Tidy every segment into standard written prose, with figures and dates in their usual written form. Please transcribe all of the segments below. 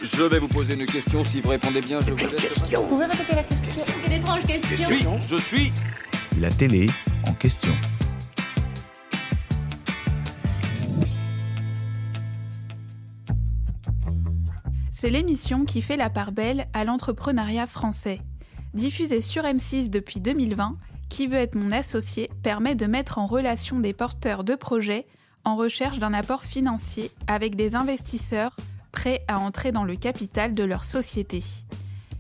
Je vais vous poser une question. Si vous répondez bien, je vous laisse. Vous pouvez répéter la question? Quelle étrange question. Je suis. La télé en question. C'est l'émission qui fait la part belle à l'entrepreneuriat français. Diffusée sur M6 depuis 2020, Qui veut être mon associé permet de mettre en relation des porteurs de projets en recherche d'un apport financier avec des investisseurs prêts à entrer dans le capital de leur société.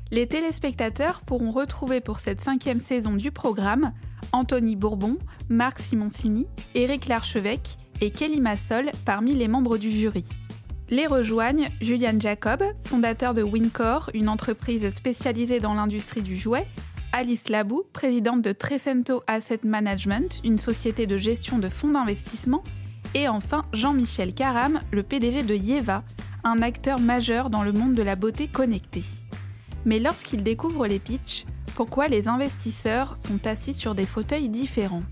Les téléspectateurs pourront retrouver pour cette 5e saison du programme Anthony Bourbon, Marc Simoncini, Éric Larchevêque et Kelly Massol parmi les membres du jury. Les rejoignent Julian Jacob, fondateur de Wincor, une entreprise spécialisée dans l'industrie du jouet, Alice Labou, présidente de Trecento Asset Management, une société de gestion de fonds d'investissement, et enfin Jean-Michel Caram, le PDG de Yeva, un acteur majeur dans le monde de la beauté connectée. Mais lorsqu'ils découvrent les pitchs, pourquoi les investisseurs sont assis sur des fauteuils différents ?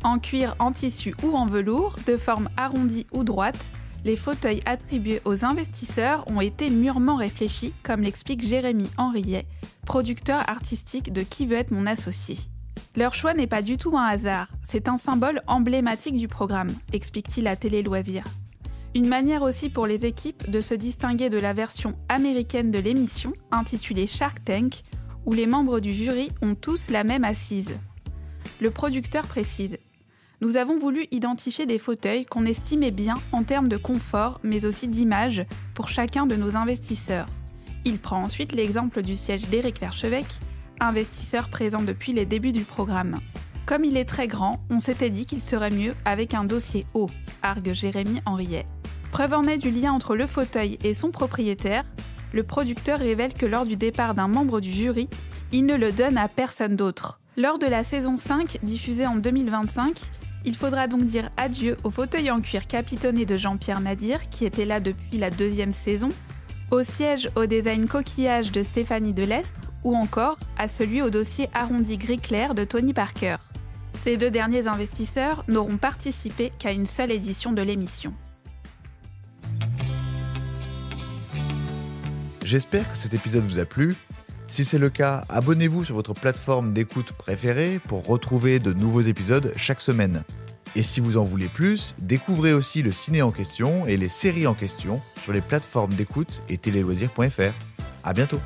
En cuir, en tissu ou en velours, de forme arrondie ou droite, les fauteuils attribués aux investisseurs ont été mûrement réfléchis, comme l'explique Jérémy Henriet, producteur artistique de Qui veut être mon associé. Leur choix n'est pas du tout un hasard, c'est un symbole emblématique du programme, explique-t-il à Télé Loisirs. Une manière aussi pour les équipes de se distinguer de la version américaine de l'émission, intitulée Shark Tank, où les membres du jury ont tous la même assise. Le producteur précise : nous avons voulu identifier des fauteuils qu'on estimait bien en termes de confort, mais aussi d'image, pour chacun de nos investisseurs. Il prend ensuite l'exemple du siège d'Éric Larchevêque, investisseur présent depuis les débuts du programme. Comme il est très grand, on s'était dit qu'il serait mieux avec un dossier haut, argue Jérémy Henriet. Preuve en est du lien entre le fauteuil et son propriétaire, le producteur révèle que lors du départ d'un membre du jury, il ne le donne à personne d'autre. Lors de la saison 5, diffusée en 2025, il faudra donc dire adieu au fauteuil en cuir capitonné de Jean-Pierre Nadir, qui était là depuis la 2e saison, au siège au design coquillage de Stéphanie Delestre, ou encore à celui au dossier arrondi gris clair de Tony Parker. Ces 2 derniers investisseurs n'auront participé qu'à une seule édition de l'émission. J'espère que cet épisode vous a plu. Si c'est le cas, abonnez-vous sur votre plateforme d'écoute préférée pour retrouver de nouveaux épisodes chaque semaine. Et si vous en voulez plus, découvrez aussi le ciné en question et les séries en question sur les plateformes d'écoute et téléloisirs.fr. À bientôt.